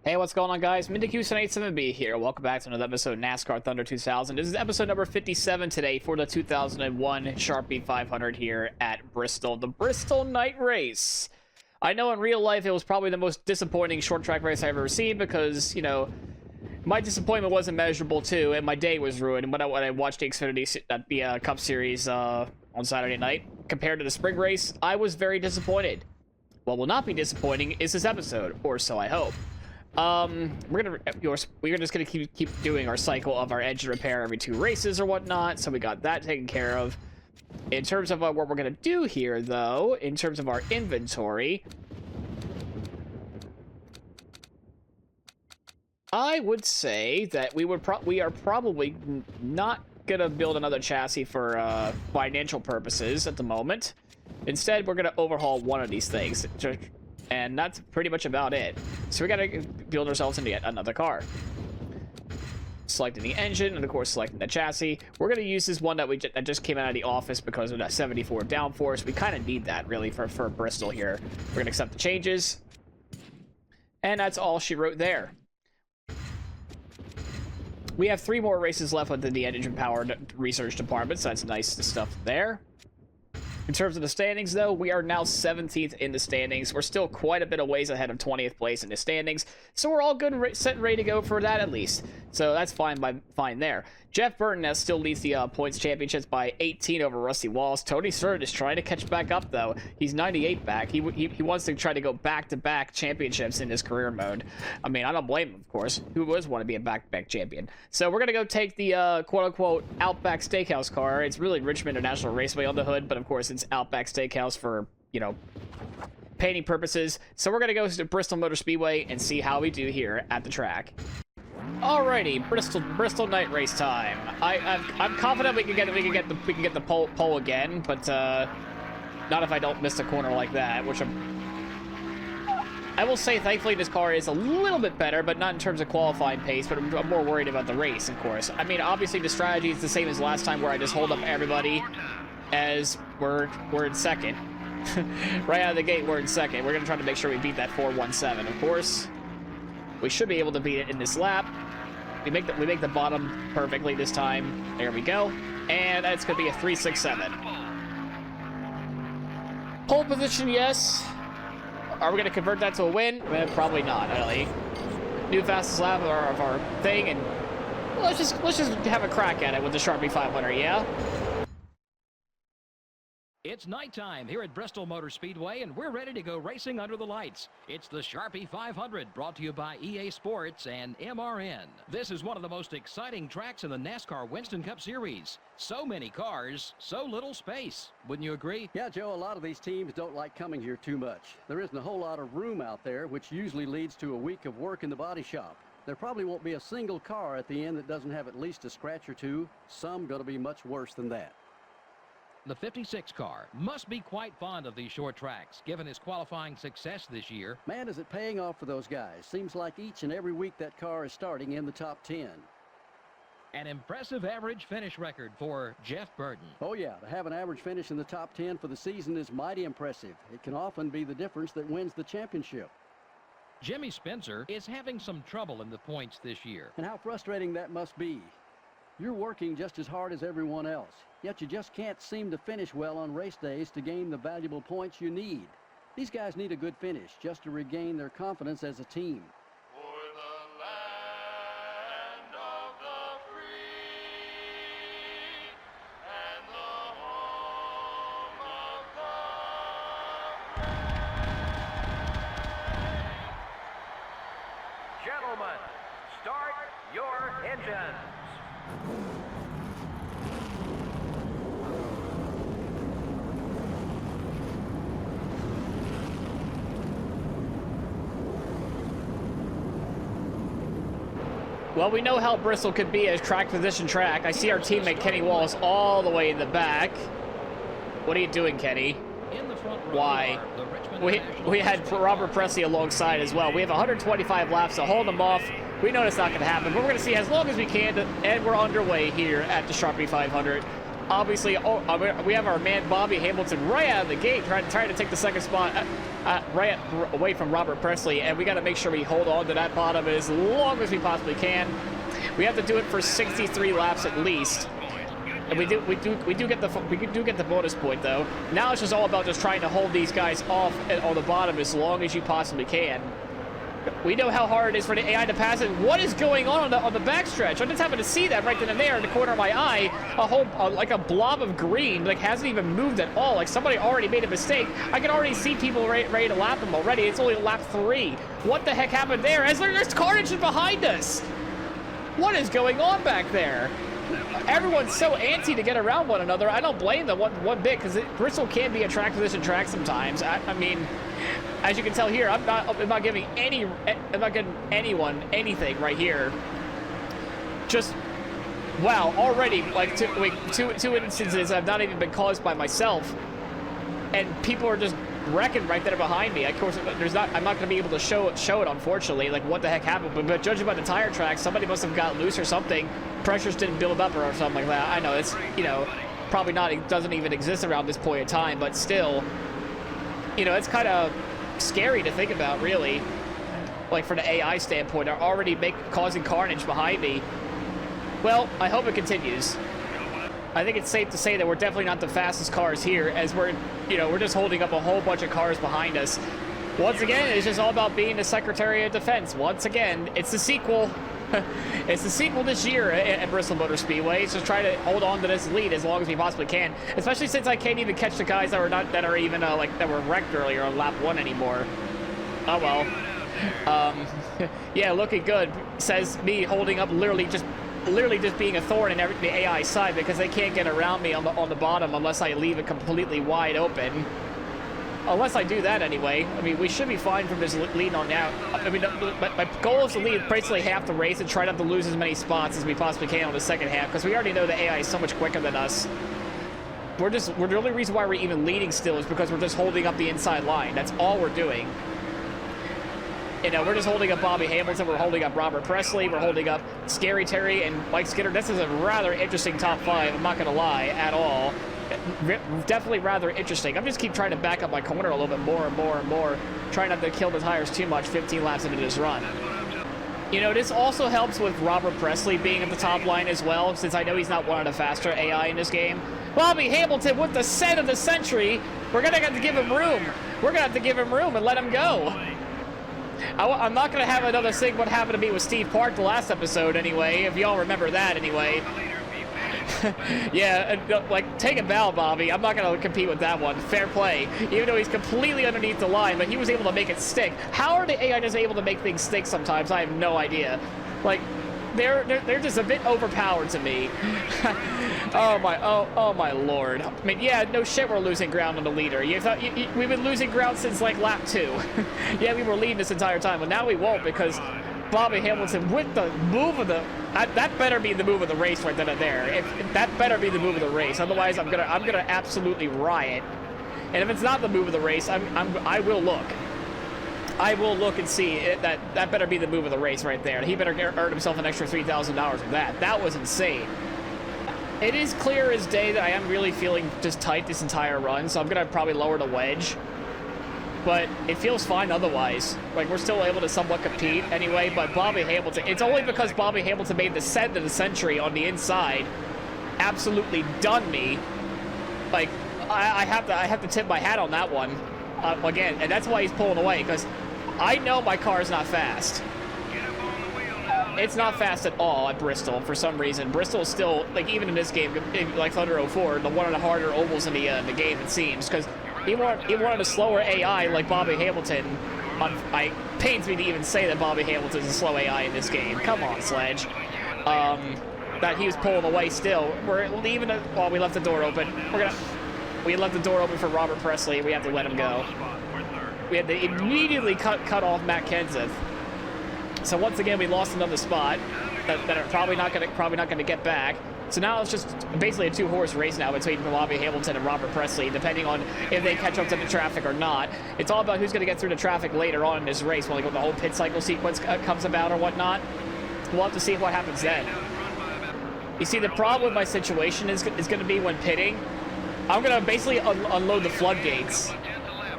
Hey, what's going on, guys? MindyQ87B here. Welcome back to another episode of NASCAR Thunder 2000. This is episode number 57 today for the 2001 Sharpie 500 here at Bristol, the Bristol Night Race. I know in real life it was probably the most disappointing short track race I've ever seen because, you know, my disappointment wasn't measurable too, and my day was ruined when I watched the Xfinity Cup Series on Saturday night. Compared to the spring race, I was very disappointed. What will not be disappointing is this episode, or so I hope. We're just gonna keep doing our cycle of our engine repair every 2 races or whatnot, so we got that taken care of. In terms of what we're gonna do here, though, in terms of our inventory, I would say that we are probably not gonna build another chassis for financial purposes at the moment. Instead, we're gonna overhaul one of these things. And that's pretty much about it. So we gotta build ourselves into yet another car. Selecting the engine, and of course selecting the chassis. We're gonna use this one that just came out of the office because of that 74 downforce. We kind of need that really for Bristol here. We're gonna accept the changes. And that's all she wrote there. We have 3 more races left within the engine power research department, so that's nice stuff there. In terms of the standings, though, we are now 17th in the standings. We're still quite a bit of ways ahead of 20th place in the standings, so we're all good, set and ready to go for that at least. So that's fine there. Jeff Burton still leads the points championships by 18 over Rusty Wallace. Tony Stewart is trying to catch back up, though. He's 98 back. He wants to try to go back-to-back championships in his career mode. I mean, I don't blame him, of course. Who would want to be a back-to-back champion? So we're going to go take the quote-unquote Outback Steakhouse car. It's really Richmond International Raceway on the hood, but of course it's Outback Steakhouse for, you know, painting purposes. So we're going to go to Bristol Motor Speedway and see how we do here at the track. Alrighty, Bristol night race time. I'm confident we can get the pole again, but not if I don't miss a corner like that, which I will say, thankfully, this car is a little bit better, but not in terms of qualifying pace, but I'm more worried about the race, of course. I mean, obviously, the strategy is the same as last time, where I just hold up everybody as we're in second. Right out of the gate, we're in second. We're going to try to make sure we beat that 417, of course. We should be able to beat it in this lap. We make the bottom perfectly this time. There we go. And that's going to be a 367. Pole position, yes. Are we going to convert that to a win? Well, probably not, really. New fastest lap of our thing, and let's just have a crack at it with the Sharpie 500, yeah? It's nighttime here at Bristol Motor Speedway, and we're ready to go racing under the lights. It's the Sharpie 500, brought to you by EA Sports and MRN. This is one of the most exciting tracks in the NASCAR Winston Cup Series. So many cars, so little space. Wouldn't you agree? Yeah, Joe, a lot of these teams don't like coming here too much. There isn't a whole lot of room out there, which usually leads to a week of work in the body shop. There probably won't be a single car at the end that doesn't have at least a scratch or two. Some going to be much worse than that. The 56 car must be quite fond of these short tracks, given his qualifying success this year. Man, is it paying off for those guys. Seems like each and every week that car is starting in the top 10. An impressive average finish record for Jeff Burton. Oh, yeah, to have an average finish in the top 10 for the season is mighty impressive. It can often be the difference that wins the championship. Jimmy Spencer is having some trouble in the points this year. And how frustrating that must be. You're working just as hard as everyone else, yet you just can't seem to finish well on race days to gain the valuable points you need. These guys need a good finish just to regain their confidence as a team. For the land of the free and the home of the brave. Gentlemen, start your engines. Well, we know how Bristol could be a track position track. I see our teammate Kenny Wallace all the way in the back. What are you doing, Kenny? In the front row, Why? the Richmond We had Robert Presley alongside as well. We have 125 laps to hold him off. We know it's not going to happen, but we're going to see as long as we can, and we're underway here at the Sharpie 500. obviously, we have our man Bobby Hamilton right out of the gate trying to take the second spot away from Robert Presley, and we got to make sure we hold on to that bottom as long as we possibly can. We have to do it for 63 laps at least. And we do get the bonus point though. Now it's just all about just trying to hold these guys off on the bottom as long as you possibly can. We know how hard it is for the AI to pass it. What is going on the backstretch? I just happened to see that right then and there in the corner of my eye. Like a blob of green, like hasn't even moved at all. Like somebody already made a mistake. I can already see people ready to lap them already. It's only lap 3. What the heck happened there? As there's carnage behind us. What is going on back there? Everyone's so antsy to get around one another. I don't blame them one bit, because Bristol can be a track position track sometimes. I mean, as you can tell here, I'm not giving anyone anything right here. Just wow, already like two instances have not even been caused by myself, and people are just wrecking right there behind me. Of course, I'm not going to be able to show it, unfortunately, like what the heck happened. But judging by the tire tracks, somebody must have got loose or something. Pressures didn't build up or something like that. I know it's, you know, probably not. It doesn't even exist around this point in time, but still, you know, it's kind of scary to think about, really. Like from the AI standpoint, they're already causing carnage behind me. Well, I hope it continues. I think it's safe to say that we're definitely not the fastest cars here, as we're just holding up a whole bunch of cars behind us. Once again, it's just all about being the Secretary of Defense. Once again, it's the sequel. It's the sequel this year at Bristol Motor Speedway. It's just try to hold on to this lead as long as we possibly can, especially since I can't even catch the guys that were wrecked earlier on lap 1 anymore. Oh well. Yeah, looking good. Says me holding up literally just being a thorn in the AI side, because they can't get around me on the bottom unless I leave it completely wide open. Unless I do that anyway. I mean, we should be fine from this lead on out. I mean, my goal is to lead basically half the race and try not to lose as many spots as we possibly can on the second half, because we already know the AI is so much quicker than us. The only reason why we're even leading still is because we're just holding up the inside line. That's all we're doing. You know, we're just holding up Bobby Hamilton, we're holding up Robert Presley, we're holding up Scary Terry and Mike Skinner. This is a rather interesting top 5, I'm not going to lie, at all. Definitely rather interesting. I'm just keep trying to back up my corner a little bit more and more and more, trying not to kill the tires too much 15 laps into this run. You know, this also helps with Robert Presley being at the top line as well, since I know he's not one of the faster AI in this game. Bobby Hamilton with the set of the century. We're going to have to give him room. We're going to have to give him room and let him go. I'm not going to have another thing what happened to me with Steve Park the last episode anyway, if y'all remember that anyway. Yeah, like, take a bow, Bobby. I'm not going to compete with that one. Fair play. Even though he's completely underneath the line, but he was able to make it stick. How are the AI just able to make things stick sometimes? I have no idea. Like, they're just a bit overpowered to me. Oh my lord. I mean, yeah, no shit, we're losing ground on the leader. We've been losing ground since like lap 2. Yeah, we were leading this entire time, but now we won't, because Bobby Hamilton with the move of the that better be the move of the race right then and there. If that better be the move of the race. Otherwise, I'm gonna absolutely riot. And if it's not the move of the race, I will look. I will look and see that better be the move of the race right there. He better earn himself an extra $3,000 with that. That was insane. It is clear as day that I am really feeling just tight this entire run, so I'm gonna probably lower the wedge. But it feels fine otherwise. Like, we're still able to somewhat compete anyway, but Bobby Hamilton, it's only because Bobby Hamilton made the set of the century on the inside absolutely done me. Like, I have to tip my hat on that one. Again, and that's why he's pulling away, because I know my car is not fast. It's not fast at all at Bristol for some reason. Bristol is still, like, even in this game, like Thunder 04, one of the harder ovals in the game, it seems, because he wanted a slower AI like Bobby Hamilton. It pains me to even say that Bobby Hamilton's a slow AI in this game. Come on, Sledge. That he was pulling away still. We're leaving it. Well, we left the door open. We left the door open for Robert Presley. We have to let him go. We had to immediately cut off Matt Kenseth. So once again, we lost another spot that are probably not gonna get back. So now it's just basically a 2-horse race now between Bobby Hamilton and Robert Presley, depending on if they catch up to the traffic or not. It's all about who's going to get through the traffic later on in this race when the whole pit cycle sequence comes about or whatnot. We'll have to see what happens then. You see, the problem with my situation is going to be when pitting, I'm going to basically unload the floodgates.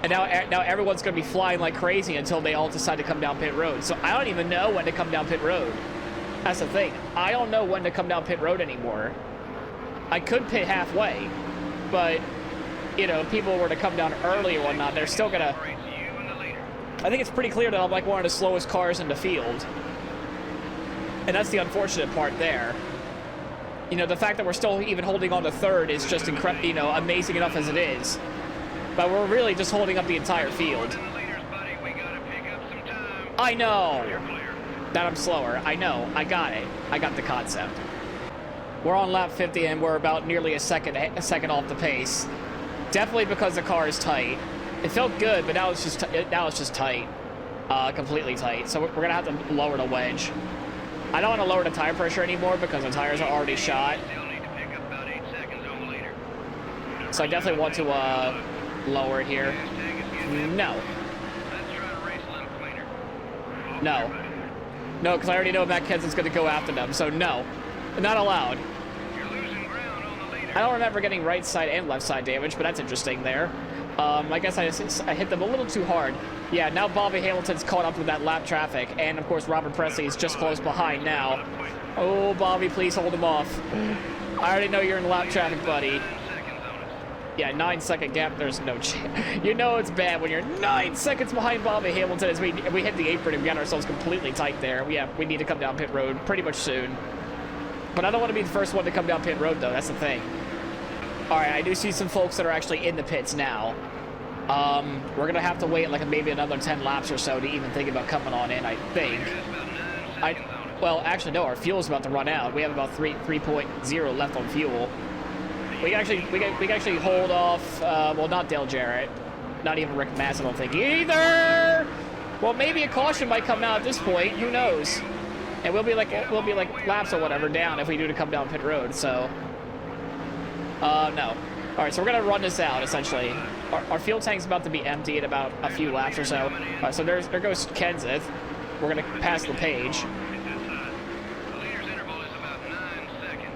And now everyone's going to be flying like crazy until they all decide to come down pit road. So I don't even know when to come down pit road. That's the thing. I don't know when to come down pit road anymore. I could pit halfway, but, you know, if people were to come down early or whatnot, they're still going to... I think it's pretty clear that I'm like one of the slowest cars in the field. And that's the unfortunate part there. You know, the fact that we're still even holding on to third is just incredible, you know, amazing enough as it is. But we're really just holding up the entire field. I know that I'm slower. I know. I got it. I got the concept. We're on lap 50 and we're about nearly a second off the pace. Definitely because the car is tight. It felt good, but now it's just tight. Completely tight. So we're gonna have to lower the wedge. I don't want to lower the tire pressure anymore because the tires are already shot. So I definitely want to lower it here. No. No. No, because I already know Matt Kenseth's going to go after them. So no. Not allowed. I don't remember getting right side and left side damage, but that's interesting there. I guess I hit them a little too hard. Yeah, now Bobby Hamilton's caught up with that lap traffic, and of course Robert Presley is just close behind now. Oh, Bobby, please hold him off. I already know you're in lap traffic, buddy. Yeah, 9-second gap, there's no chance. You know it's bad when you're 9 seconds behind Bobby Hamilton as we hit the apron and we got ourselves completely tight there. We need to come down pit road pretty much soon. But I don't want to be the first one to come down pit road, though. That's the thing. All right, I do see some folks that are actually in the pits now. We're going to have to wait like maybe another 10 laps or so to even think about coming on in, I think. Well, actually, no, our fuel's about to run out. We have about 3.0 left on fuel. We can actually hold off, well, not Dale Jarrett. Not even Rick Mass, I don't think either. Well, maybe a caution might come out at this point. Who knows? And we'll be like laps or whatever down if we do to come down pit road, so. No. All right, so we're going to run this out, essentially. Our fuel tank's about to be empty in about a few laps or so. All right, so there goes Kenseth. We're going to pass the page.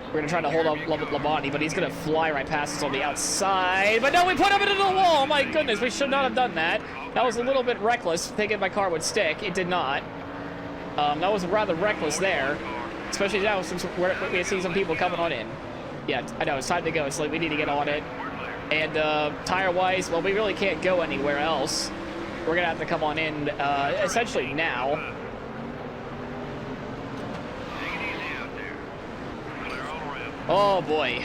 We're going to try to hold up Labonte, but he's going to fly right past us on the outside. But no, we put him into the wall. My goodness, we should not have done that. That was a little bit reckless, thinking my car would stick. It did not. That was rather reckless there, especially now since we see some people coming on in. Yeah, I know, it's time to go. It's like we need to get on it. And tire-wise, well, we really can't go anywhere else. We're going to have to come on in essentially now. Oh, boy.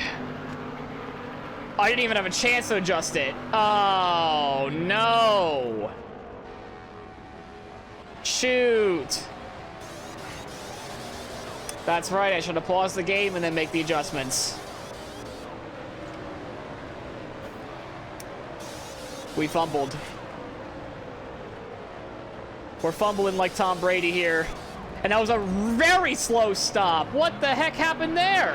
I didn't even have a chance to adjust it. Oh, no. Shoot. That's right. I should have paused the game and then make the adjustments. We fumbled. We're fumbling like Tom Brady here. And that was a very slow stop. What the heck happened there?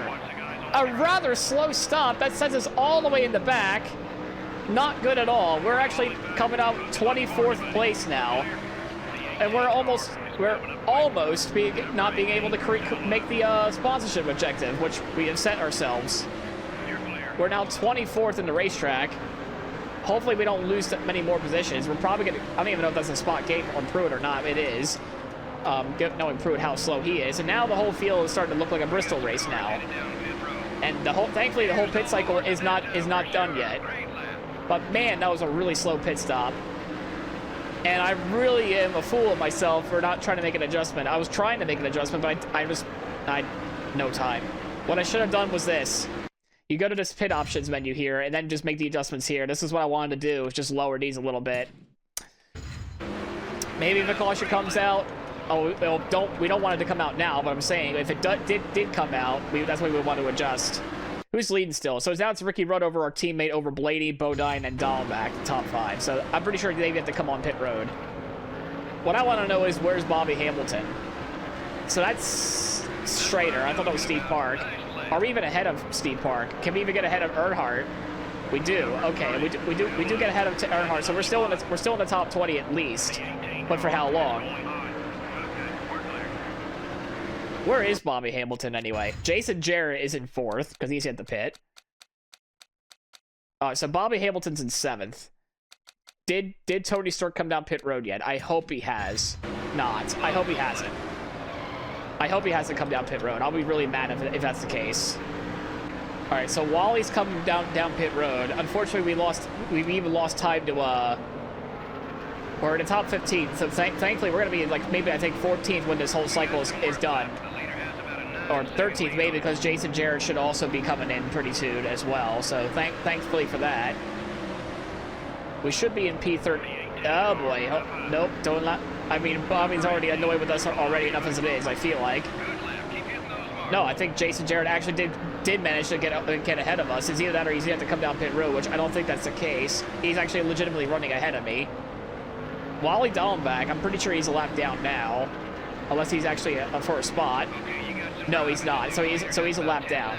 A rather slow stop. That sends us all the way in the back. Not good at all. We're actually coming out 24th place now. And we're almost not being able to make the sponsorship objective, which we have set ourselves. We're now 24th in the racetrack. Hopefully we don't lose that many more positions. We're probably going to... I don't even know if that's a spot gate on Pruitt or not. It is. Knowing Pruitt how slow he is. And now the whole field is starting to look like a Bristol race now. And thankfully the whole pit cycle is not done yet. But man, that was a really slow pit stop. And I really am a fool of myself for not trying to make an adjustment. I was trying to make an adjustment, but I had no time. What I should have done was this. You go to this pit options menu here, and then just make the adjustments here. This is what I wanted to do, is just lower these a little bit. Maybe if a caution comes out, we don't want it to come out now, but I'm saying if it did come out, that's what we would want to adjust. Who's leading still? So now it's Ricky Rudd over our teammate over Blaney, Bodine, and Dahlback, top 5. So I'm pretty sure they get to come on pit road. What I want to know is where's Bobby Hamilton? So that's Schrader. I thought that was Steve Park. Are we even ahead of Steve Park? Can we even get ahead of Earnhardt? We do. Okay, we do get ahead of Earnhardt. So we're still in the top 20 at least. But for how long? Where is Bobby Hamilton anyway? Jason Jarrett is in 4th because he's at the pit. So Bobby Hamilton's in 7th. Did Tony Stewart come down pit road yet? I hope he has not. I hope he hasn't. I hope he hasn't come down pit road. I'll be really mad if that's the case. All right, so Wally's coming down pit road. Unfortunately, we've even lost time to we're in the top 15. So thankfully, we're gonna be like maybe I think 14th when this whole cycle is done, or 13th maybe because Jason Jarrett should also be coming in pretty soon as well. So thankfully for that, we should be in P30. Oh boy, oh, nope, don't let. I mean, Bobby's already annoyed with us already enough as it is. I feel like. No, I think Jason Jarrett actually did manage to get ahead of us. It's either that or he's gonna have to come down pit road, which I don't think that's the case. He's actually legitimately running ahead of me. Wally Dallenbach, I'm pretty sure he's a lap down now, unless he's actually for a spot. No, he's not. So he's a lap down.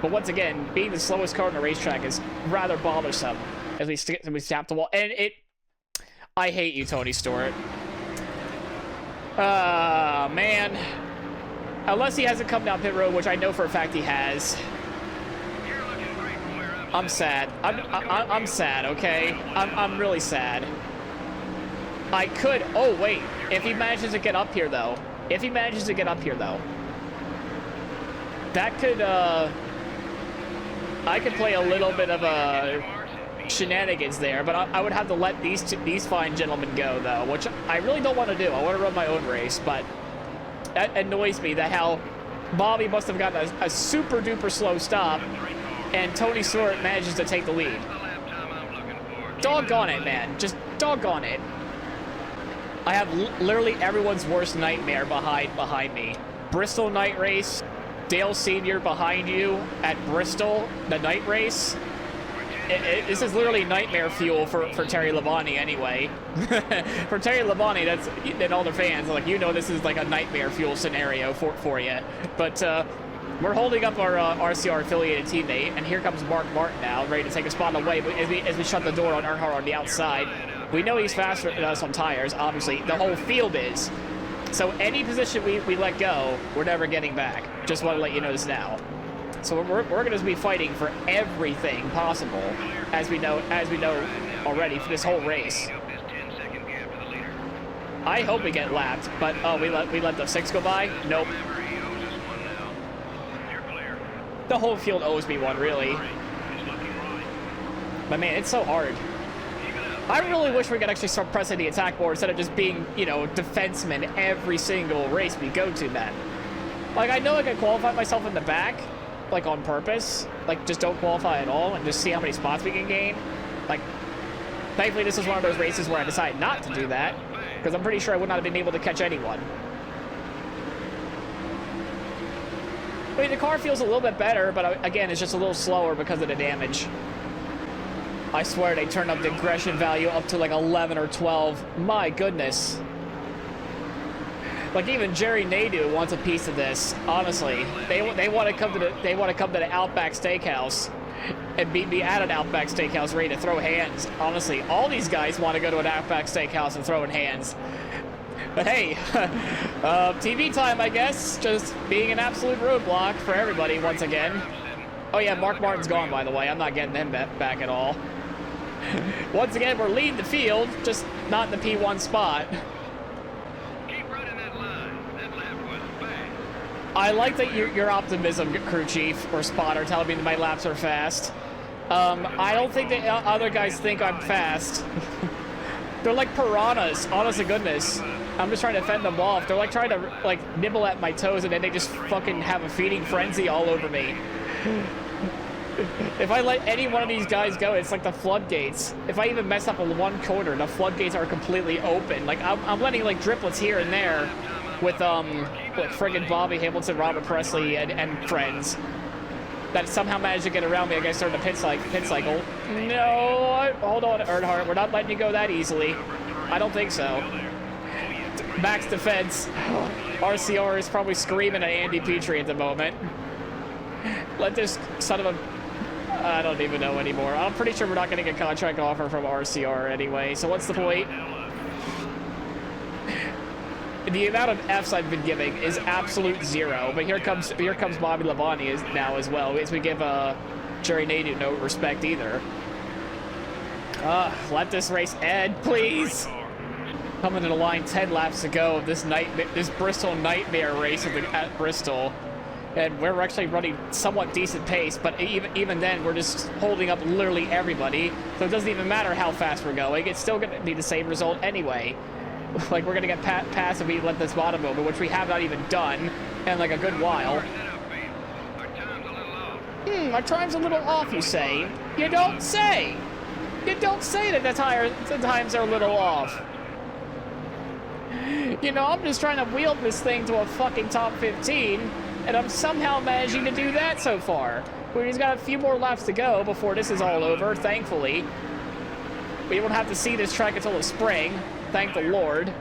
But once again, being the slowest car on the racetrack is rather bothersome as we tap the wall. And I hate you, Tony Stewart. Man. Unless he hasn't come down pit road, which I know for a fact he has. I'm sad. I'm sad. Okay. I'm really sad. I could. Oh wait. If he manages to get up here, though. That could. I could play a little bit of a shenanigans there, but I would have to let these fine gentlemen go, though, which I really don't want to do. I want to run my own race, but that annoys me that how Bobby must have gotten a super duper slow stop, and Tony Stewart manages to take the lead. Doggone it, man. Just doggone it. I have literally everyone's worst nightmare behind me. Bristol night race, Dale Sr. behind you at Bristol, the night race. This is literally nightmare fuel for Terry Labonte anyway. For Terry Labonte, and all the fans, like, you know, this is like a nightmare fuel scenario for you. But we're holding up our RCR affiliated teammate, and here comes Mark Martin now, ready to take a spot away. But as we shut the door on Earnhardt on the outside, we know he's faster than us on tires. Obviously, the whole field is. So any position we let go, we're never getting back. Just want to let you know this now. So we're going to be fighting for everything possible, as we know already for this whole race. I hope we get lapped, but oh, we let the 6 go by. Nope. The whole field owes me one, really. But man, it's so hard. I really wish we could actually start pressing the attack board instead of just being, you know, defensemen every single race we go to, man. Like, I know I could qualify myself in the back, like, on purpose. Like, just don't qualify at all and just see how many spots we can gain. Like, thankfully this is one of those races where I decided not to do that, because I'm pretty sure I would not have been able to catch anyone. I mean, the car feels a little bit better, but again, it's just a little slower because of the damage. I swear they turned up the aggression value up to like 11 or 12. My goodness. Like, even Jerry Nadeau wants a piece of this. Honestly, they want to come to the Outback Steakhouse and beat me at an Outback Steakhouse ready to throw hands. Honestly, all these guys want to go to an Outback Steakhouse and throw in hands. But hey, TV time, I guess. Just being an absolute roadblock for everybody once again. Oh yeah, Mark Martin's gone, by the way. I'm not getting him back at all. Once again, we're leading the field, just not in the P1 spot. Keep running that line. That lap was bad. I like that your optimism, crew chief or spotter, telling me that my laps are fast. I don't think that other guys think I'm fast. They're like piranhas, honest to goodness. I'm just trying to fend them off. They're like trying to like nibble at my toes, and then they just fucking have a feeding frenzy all over me. If I let any one of these guys go, it's like the floodgates. If I even mess up in one corner, the floodgates are completely open. Like, I'm letting like driplets here and there with friggin' Bobby Hamilton, Robert Presley, and friends that somehow managed to get around me. I guess during the pit cycle. No, hold on, Earnhardt. We're not letting you go that easily. I don't think so. Max defense. RCR is probably screaming at Andy Petrie at the moment. Let this son of a... I don't even know anymore. I'm pretty sure we're not getting a contract offer from RCR anyway, so what's the point? the amount of Fs I've been giving is absolute zero. But here comes Bobby Labonte now as well, as we give Jerry Nadeau no respect either. Let this race end, please. Coming to the line, 10 laps to go of this Bristol nightmare race at Bristol. And we're actually running somewhat decent pace, but even then, we're just holding up literally everybody. So it doesn't even matter how fast we're going. It's still going to be the same result anyway. Like, we're going to get past if we let this bottom over, which we have not even done in like a good while. Our time's a little off, you say? You don't say! You don't say that the times are a little off. You know, I'm just trying to wield this thing to a fucking top 15, and I'm somehow managing to do that so far. We've got a few more laps to go before this is all over, thankfully. We won't have to see this track until the spring, thank the Lord.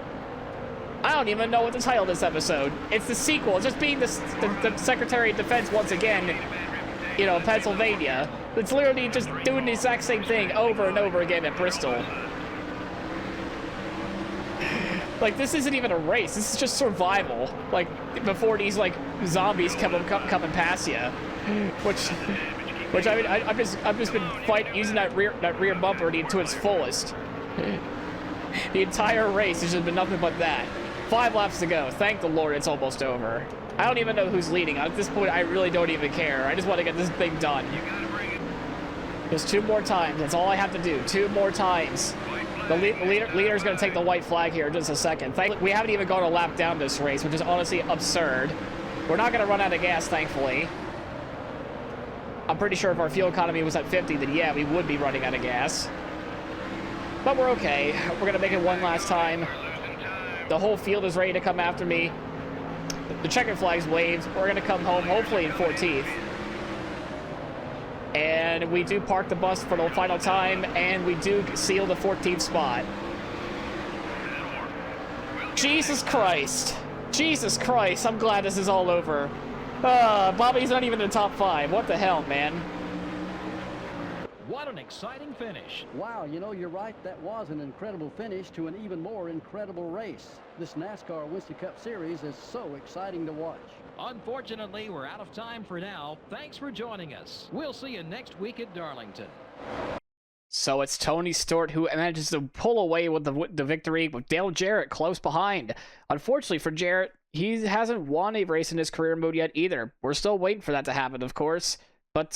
I don't even know what the title of this episode. It's the sequel. It's just being the Secretary of Defense once again, you know, Pennsylvania. It's literally just doing the exact same thing over and over again at Bristol. Like, this isn't even a race. This is just survival. Like, before these, like, zombies coming past you. Which I mean, I've just been using that rear bumper to its fullest. The entire race has just been nothing but that. 5 laps to go. Thank the Lord it's almost over. I don't even know who's leading. At this point, I really don't even care. I just want to get this thing done. Just 2 more times. That's all I have to do. 2 more times. The leader's going to take the white flag here in just a second. We haven't even gone a lap down this race, which is honestly absurd. We're not going to run out of gas, thankfully. I'm pretty sure if our fuel economy was at 50, then yeah, we would be running out of gas. But we're okay. We're going to make it one last time. The whole field is ready to come after me. The checkered flag's waved. We're going to come home, hopefully in 14th. And we do park the bus for the final time, and we do seal the 14th spot. Jesus Christ. Jesus Christ, I'm glad this is all over. Bobby's not even in the top 5. What the hell, man? What an exciting finish. Wow, you know, you're right. That was an incredible finish to an even more incredible race. This NASCAR Winston Cup Series is so exciting to watch. Unfortunately, we're out of time for now. Thanks for joining us. We'll see you next week at Darlington. So it's Tony Stewart who manages to pull away with the victory, with Dale Jarrett close behind. Unfortunately for Jarrett, he hasn't won a race in his career mode yet either. We're still waiting for that to happen, of course. But,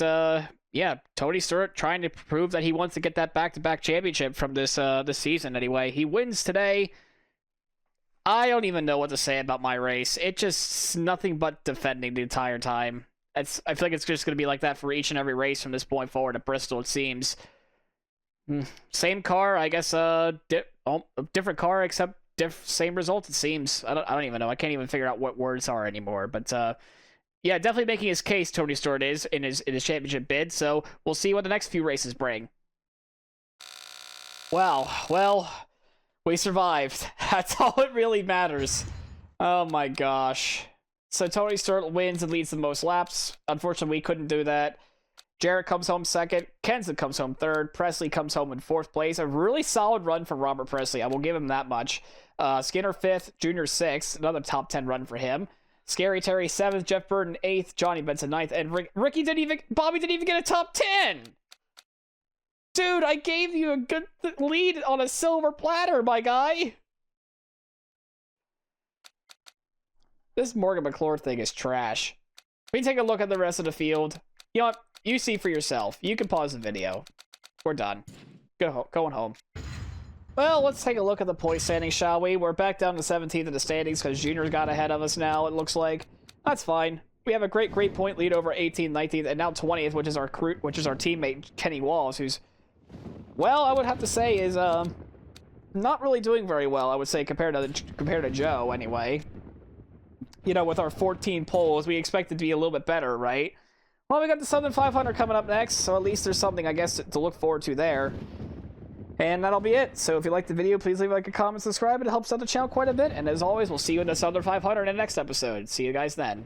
yeah, Tony Stewart trying to prove that he wants to get that back-to-back championship from this season anyway. He wins today. I don't even know what to say about my race. It just nothing but defending the entire time. I feel like it's just going to be like that for each and every race from this point forward at Bristol, it seems. Same car, I guess, different car, except same result, it seems. I don't even know. I can't even figure out what words are anymore. But, yeah, definitely making his case, Tony Stewart is, in his championship bid. So we'll see what the next few races bring. Wow, well, we survived. That's all that really matters. Oh my gosh. So Tony Stewart wins and leads the most laps. Unfortunately, we couldn't do that. Jarrett comes home second. Kenson comes home third. Presley comes home in 4th place. A really solid run for Robert Presley. I will give him that much. Skinner 5th. Junior 6th. Another top 10 run for him. Scary Terry 7th. Jeff Burton 8th. Johnny Benson 9th. And Bobby didn't even get a top 10. Dude, I gave you a good lead on a silver platter, my guy. This Morgan McClure thing is trash. We take a look at the rest of the field. You know what? You see for yourself. You can pause the video. We're done. Going home. Well, let's take a look at the point standings, shall we? We're back down to 17th in the standings because Junior's got ahead of us now, it looks like. That's fine. We have a great point lead over 18th, 19th, and now 20th, which is our teammate Kenny Walls, who's, well, I would have to say is not really doing very well, I would say, compared to Joe anyway. You know, with our 14 poles, we expect it to be a little bit better, right? Well, we got the Southern 500 coming up next, so at least there's something, I guess, to look forward to there. And that'll be it. So if you liked the video, please leave a like, a comment, subscribe. It helps out the channel quite a bit. And as always, we'll see you in the Southern 500 in the next episode. See you guys then.